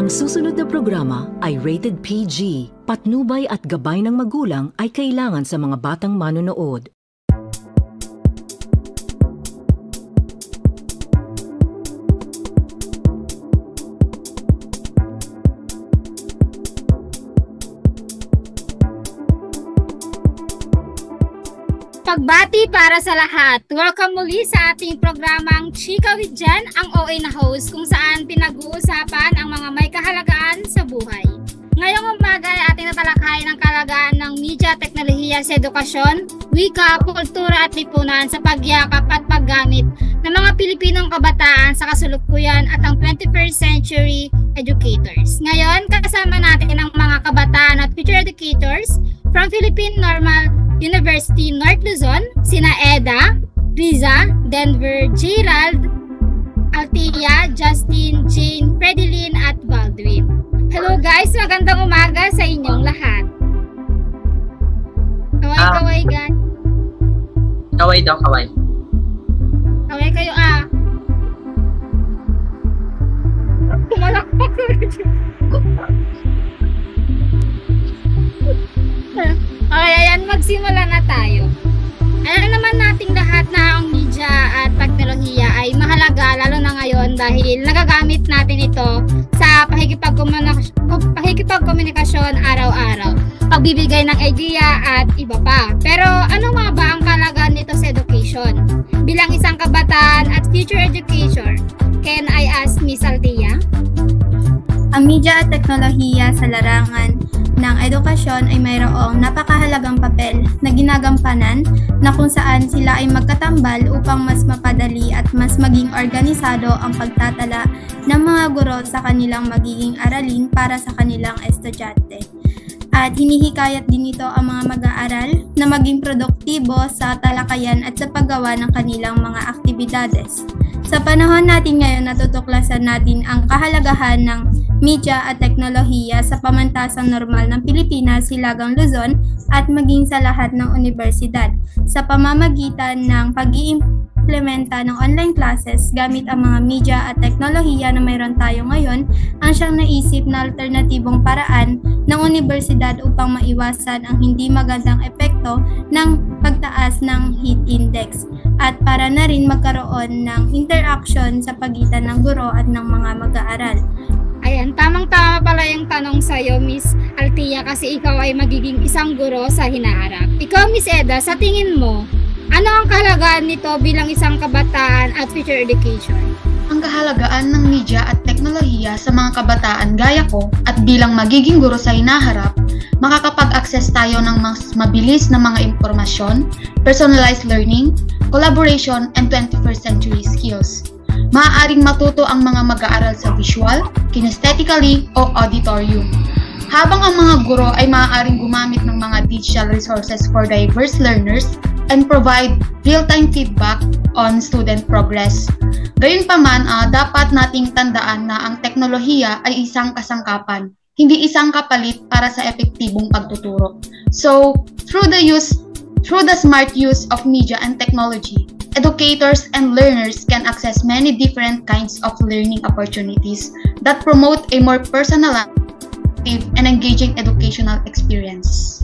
Ang susunod na programa ay rated PG. Patnubay at gabay ng magulang ay kailangan sa mga batang manonood. Pagbati para sa lahat. Welcome muli sa ating programang Chika with Jen, ang OA na host kung saan pinag-uusapan ang mga may kahalagaan sa buhay. Ngayong umaga ay ating natalakayin ang kahalagaan ng media, teknolohiya sa edukasyon, wika, kultura at lipunan sa pagyakap at paggamit ng mga Pilipinong kabataan sa kasalukuyan at ang 21st century educators. Ngayon, kasama natin ang mga kabataan at future educators from Philippine Normal University North Luzon, sina Eda, Riza, Denver, Gerald, Althea, Justin, Jane, Fredeline at Baldwin. Hello guys, magandang umaga sa inyong lahat. Kaway guys. Kaway daw, kaway. Kaway kayo Pumalakpak ko. Okay, ayan, magsimula na tayo. Alam naman nating lahat na ang media at teknolohiya ay mahalaga lalo na ngayon dahil nagagamit natin ito sa pakikipagkomunikasyon araw-araw, pagbibigay ng idea at iba pa. Pero ano nga ba ang kahalagaan nito sa education? Bilang isang kabataan at future educator, can I ask Miss Althea? Ang media at teknolohiya sa larangan ng edukasyon ay mayroong napakahalagang papel na ginagampanan na kung saan sila ay magkatambal upang mas mapadali at mas maging organisado ang pagtatala ng mga guro sa kanilang magiging aralin para sa kanilang estudyante. At hinihikayat din ito ang mga mag-aaral na maging produktibo sa talakayan at sa paggawa ng kanilang mga aktibidades. Sa panahon natin ngayon, natutuklasan natin ang kahalagahan ng media at teknolohiya sa pamantasang normal ng Pilipinas, Hilagang Luzon at maging sa lahat ng universidad sa pamamagitan ng pag-iimplementa ng online classes gamit ang mga media at teknolohiya na mayroon tayo ngayon ang siyang naisip na alternatibong paraan ng universidad upang maiwasan ang hindi magandang epekto ng pagtaas ng heat index at para na rin magkaroon ng interaction sa pagitan ng guro at ng mga mag-aaral. Ayan, tamang-tama pala yung tanong sa'yo, Miss Althea, kasi ikaw ay magiging isang guro sa hinaharap. Ikaw, Miss Eda, sa tingin mo, ano ang kahalagaan nito bilang isang kabataan at future education? Ang kahalagaan ng media at teknolohiya sa mga kabataan gaya ko at bilang magiging guro sa hinaharap, makakapag-access tayo ng mas mabilis na mga impormasyon, personalized learning, collaboration, and 21st century skills. Maaaring matuto ang mga mag-aaral sa visual, kinesthetically, o auditorium. Habang ang mga guro ay maaaring gumamit ng mga digital resources for diverse learners and provide real-time feedback on student progress. Gayunpaman, dapat nating tandaan na ang teknolohiya ay isang kasangkapan, hindi isang kapalit para sa epektibong pagtuturo. So, through the smart use of media and technology, educators and learners can access many different kinds of learning opportunities that promote a more personalized and engaging educational experience.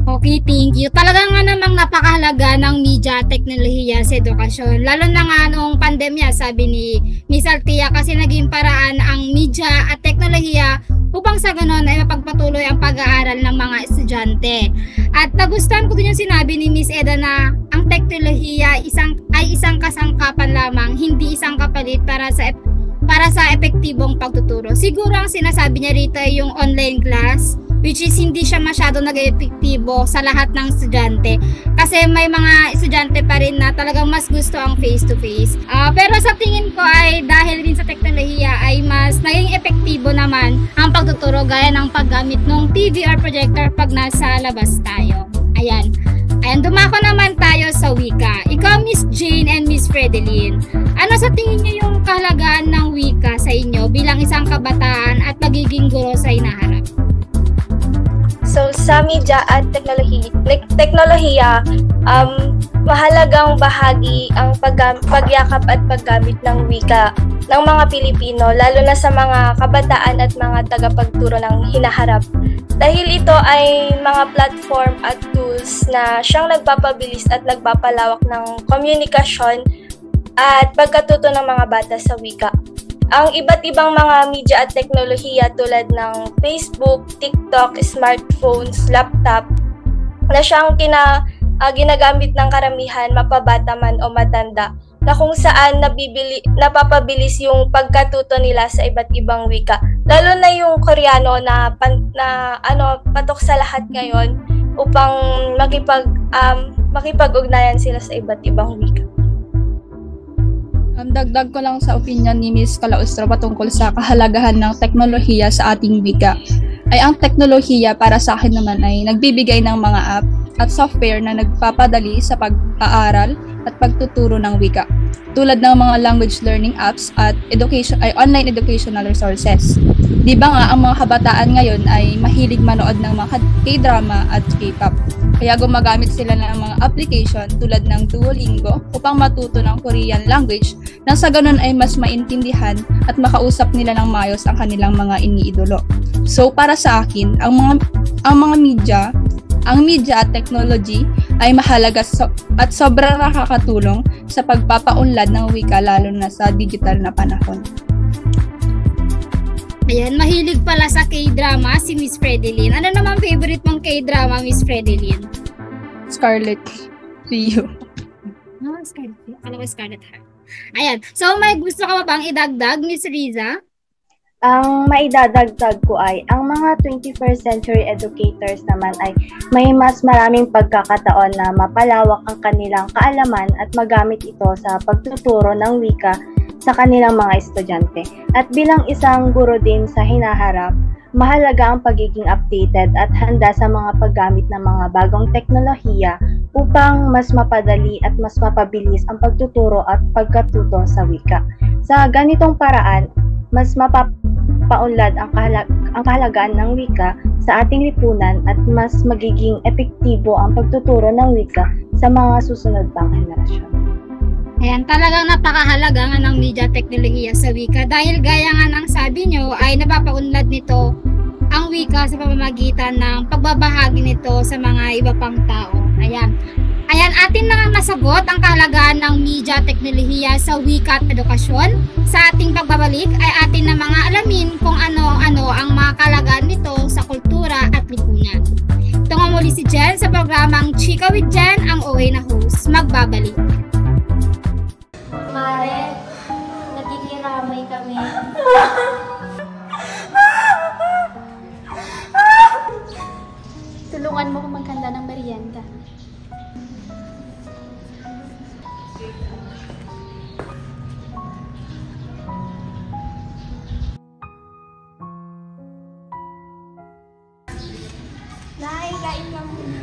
Okay, thank you. Talaga nga namang napakahalaga ng media at teknolohiya sa edukasyon. Lalo na nga noong pandemya, sabi ni Miss Althea, kasi naging paraan ang media at teknolohiya upang sa ganon ay mapagpatuloy ang pag-aaral ng mga estudyante. At nagustuhan ko din yung sinabi ni Miss Eda na ang teknolohiya ay isang kasangkapan lamang, hindi isang kapalit para sa epektibong pagtuturo. Siguro ang sinasabi niya rito ay yung online class, which is hindi siya masyado nag-epektibo sa lahat ng estudyante kasi may mga estudyante pa rin na talagang mas gusto ang face-to-face. Pero sa tingin ko ay dahil din sa teknolohiya ay mas naging epektibo naman ang pagtuturo gaya ng paggamit ng TV or projector pag nasa labas tayo. Ayan, dumako naman tayo sa wika. Ikaw, Miss Jane and Miss Fredeline, ano sa tingin niyo yung kahalagaan ng wika sa inyo bilang isang kabataan at magiging guro sa hinaharap? So sa media at teknolohiya, mahalagang bahagi ang pagyakap at paggamit ng wika ng mga Pilipino, lalo na sa mga kabataan at mga tagapagturo ng hinaharap. Dahil ito ay mga platform at tools na siyang nagpapabilis at nagpapalawak ng komunikasyon at pagkatuto ng mga bata sa wika. Ang iba't ibang mga media at teknolohiya tulad ng Facebook, TikTok, smartphones, laptop na siyang ginagamit ng karamihan, mapabata man o matanda, na kung saan napapabilis yung pagkatuto nila sa iba't ibang wika. Lalo na yung Koreano na patok sa lahat ngayon upang makipag-ugnayan sila sa iba't ibang wika. Dagdag ko lang sa opinion ni Ms. Calaustro patungkol sa kahalagahan ng teknolohiya sa ating wika. Ay ang teknolohiya para sa akin naman ay nagbibigay ng mga app at software na nagpapadali sa pag-aaral at pagtuturo ng wika, tulad ng mga language learning apps at online educational resources. Di ba nga ang mga kabataan ngayon ay mahilig manood ng mga K-drama at K-pop, kaya gumagamit sila ng mga application tulad ng Duolingo upang matuto ng Korean language nang sa ganun ay mas maintindihan at makausap nila ng maayos ang kanilang mga iniidolo. So para sa akin, ang media at technology ay mahalaga at sobrang nakakatulong sa pagpapaunlad ng wika, lalo na sa digital na panahon. Ayan, mahilig pala sa K-drama si Miss Fredelyn. Ano naman favorite mong K-drama, Miss Fredelyn? Scarlet Rio. No, Scarlet Rio. Alam ko Scarlet Heart. Ayan. So, may gusto ka pa bang idagdag, Miss Riza? Ang maidadagdag ko ay, ang mga 21st century educators naman ay may mas maraming pagkakataon na mapalawak ang kanilang kaalaman at magamit ito sa pagtuturo ng wika sa kanilang mga estudyante. At bilang isang guro din sa hinaharap, mahalaga ang pagiging updated at handa sa mga paggamit ng mga bagong teknolohiya upang mas mapadali at mas mapabilis ang pagtuturo at pagkatuto sa wika. Sa ganitong paraan, mas mapapaunlad ang kahalagaan ng wika sa ating lipunan at mas magiging epektibo ang pagtuturo ng wika sa mga susunod pang henerasyon. Ayan, talagang napakahalaga nga ng media teknolohiya sa wika dahil gaya nga ng sabi nyo ay napapaunlad nito ang wika sa pamamagitan ng pagbabahagi nito sa mga iba pang tao. Ayan, atin na nga nasagot ang kahalagaan ng media teknolohiya sa wika at edukasyon. Sa ating pagbabalik ay atin na mga alamin kung ano-ano ang mga kahalagaan nito sa kultura at lipunan. Ito nga muli si Jen sa programang Chika with Jen, ang OA na host. Magbabalik. Mare, nagigiramay kami. Tulungan mo kung maghanda ng merienda. Nay, kain ka muna.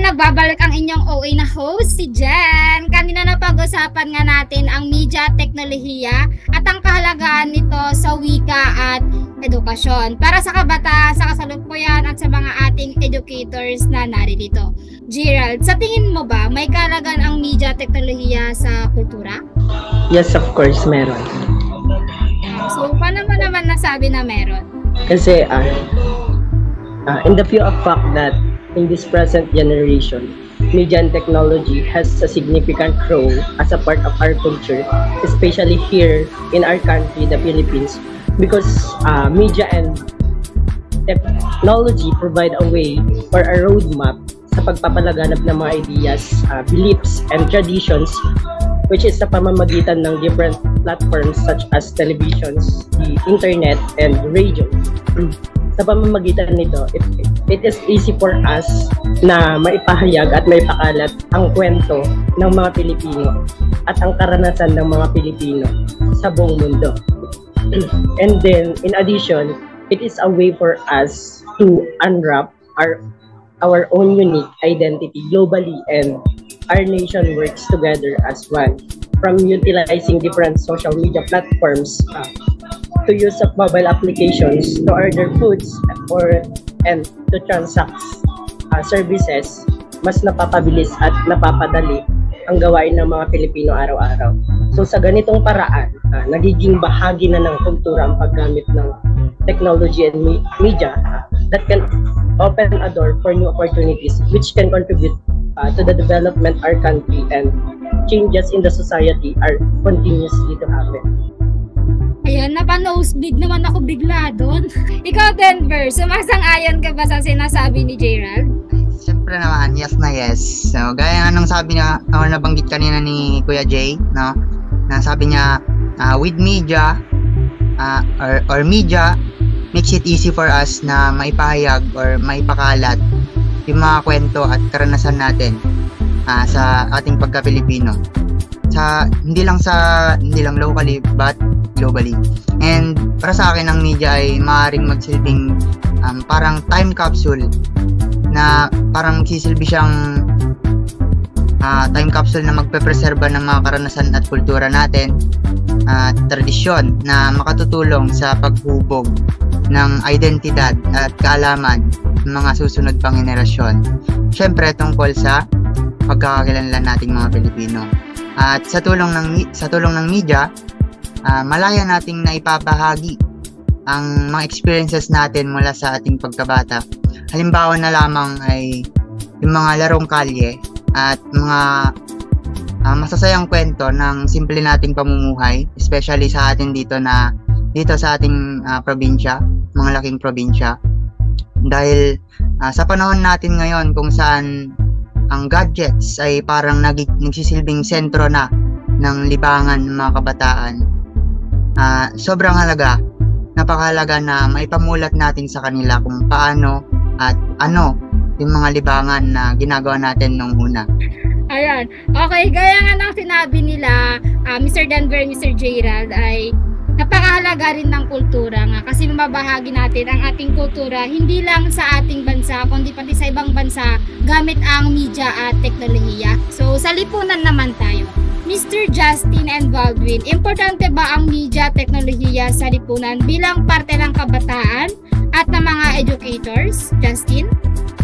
Nagbabalik ang inyong OA na host, si Jen. Kanina na pag-usapan nga natin ang media teknolohiya at ang kahalagaan nito sa wika at edukasyon para sa kabataan, sa kasalukuyan at sa mga ating educators na naririto. Gerald, sa tingin mo ba may kahalagaan ang media teknolohiya sa kultura? Yes, of course, meron. So, paano mo naman nasabi na meron? Kasi, in the view of fact that in this present generation, media and technology has a significant role as a part of our culture, especially here in our country, the Philippines, because media and technology provide a way or a roadmap sa pagpapalaganap ng mga ideas, beliefs, and traditions, which is sa pamamagitan ng different platforms such as televisions, the internet, and radio. Sa pamamagitan nito, it is easy for us na maipahayag at maipakalat ang kwento ng mga Pilipino at ang karanasan ng mga Pilipino sa buong mundo. And then, in addition, it is a way for us to unwrap our own unique identity globally, and our nation works together as one. From utilizing different social media platforms to use of mobile applications to order foods and to transact services, mas napapabilis at napapadali ang gawain ng mga Pilipino araw-araw. So sa ganitong paraan, nagiging bahagi na ng kultura ang paggamit ng technology and media that can open a door for new opportunities which can contribute to the development of our country, and changes in the society are continuously to happen. Ayan, napa-nosebleed naman ako bigla doon. Ikaw, Denver, sumasang-ayon ka ba sa sinasabi ni Gerald? Siyempre naman, yes na yes. So, gaya nga nung sabi na, or nabanggit kanina ni Kuya Jay, no? Na sabi niya, with media, or media, makes it easy for us na maipahayag or maipakalat yung mga kwento at karanasan natin sa ating pagka-Pilipino. Hindi lang locally but globally. And para sa akin, ang media ay maaaring magsilbing parang time capsule na parang sisilbi siyang time capsule na magpe-preserba ng mga karanasan at kultura natin, tradisyon na makatutulong sa paghubog ng identidad at kaalaman ng mga susunod pang henerasyon. Siyempre tungkol sa pagkakakilanlan nating mga Pilipino. At sa tulong ng media, malaya nating naipapahagi ang mga experiences natin mula sa ating pagkabata. Halimbawa na lamang ay yung mga larong kalye at mga masasayang kwento ng simple nating pamumuhay, especially sa atin dito sa ating probinsya, mga laking probinsya. Dahil sa panahon natin ngayon kung saan ang gadgets ay parang nagsisilbing sentro na ng libangan ng mga kabataan, sobrang napakahalaga na maipamulat natin sa kanila kung paano at ano yung mga libangan na ginagawa natin nung una. Ayan. Okay, gaya nga ng sinabi nila, Mr. Denver, Mr. Gerald, ay napakahalaga rin ng kultura nga kasi mabahagi natin ang ating kultura hindi lang sa ating bansa kundi pati sa ibang bansa gamit ang media at teknolohiya. So sa lipunan naman tayo. Mr. Justin and Baldwin, importante ba ang media at teknolohiya sa lipunan bilang parte ng kabataan at ng mga educators? Justin?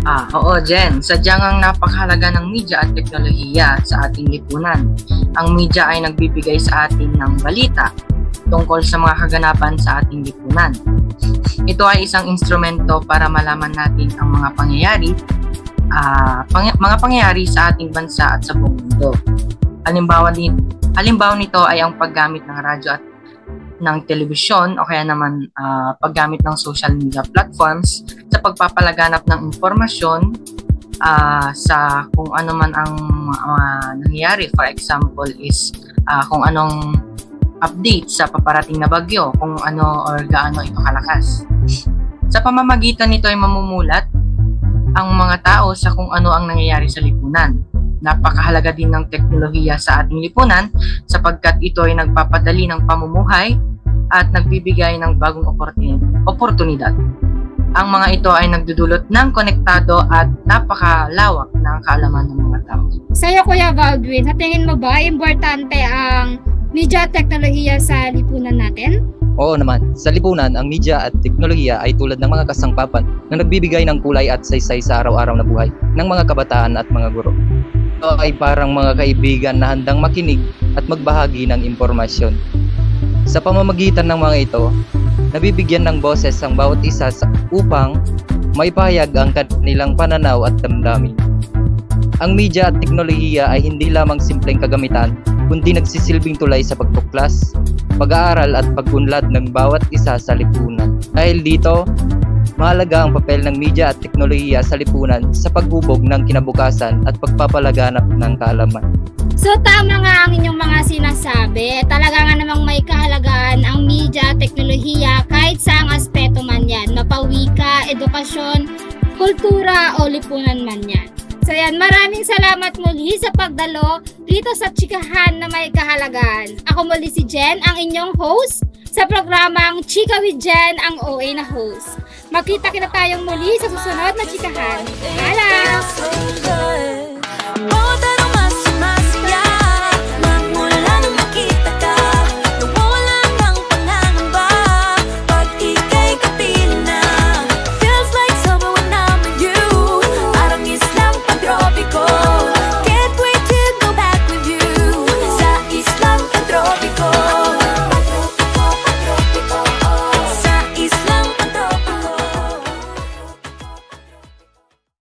Oo, Jen. Sadyang ang napakahalaga ng media at teknolohiya sa ating lipunan. Ang media ay nagbibigay sa atin ng balita tungkol sa mga kaganapan sa ating lipunan. Ito ay isang instrumento para malaman natin ang mga pangyayari sa ating bansa at sa buong mundo. Halimbawa nito ay ang paggamit ng radyo at ng telebisyon o kaya naman paggamit ng social media platforms sa pagpapalaganap ng impormasyon sa kung ano man ang nangyayari. For example is kung anong update sa paparating na bagyo, kung ano or gaano ito kalakas. Sa pamamagitan nito ay mamumulat ang mga tao sa kung ano ang nangyayari sa lipunan. Napakahalaga din ng teknolohiya sa ating lipunan sapagkat ito ay nagpapadali ng pamumuhay at nagbibigay ng bagong oportunidad. Ang mga ito ay nagdudulot ng konektado at napakalawak ng kaalaman ng mga tao. Sa'yo, Kuya Baldwin, sa tingin mo ba importante ang media at teknolohiya sa lipunan natin? Oo naman. Sa lipunan, ang media at teknolohiya ay tulad ng mga kasangkapan na nagbibigay ng kulay at saysay sa araw-araw na buhay ng mga kabataan at mga guro. Ito ay parang mga kaibigan na handang makinig at magbahagi ng impormasyon. Sa pamamagitan ng mga ito, nabibigyan ng boses ang bawat isa upang maipahayag ang kanilang pananaw at damdamin. Ang media at teknolohiya ay hindi lamang simpleng kagamitan, kundi nagsisilbing tulay sa pagtuklas, pag-aaral at pag-unlad ng bawat isa sa lipunan. Dahil dito, mahalaga ang papel ng media at teknolohiya sa lipunan sa paghubog ng kinabukasan at pagpapalaganap ng kaalaman. So tama nga ang inyong mga sinasabi. Talaga nga namang may kahalagaan ang media at teknolohiya kahit saang aspeto man yan. Mapawika, edukasyon, kultura o lipunan man yan. So yan, maraming salamat muli sa pagdalo dito sa Chikahan na may kahalagaan. Ako muli si Jen, ang inyong host sa programang Chika with Jen, ang OA na host. Magkita-kita tayong muli sa susunod na chikahan. Paalam!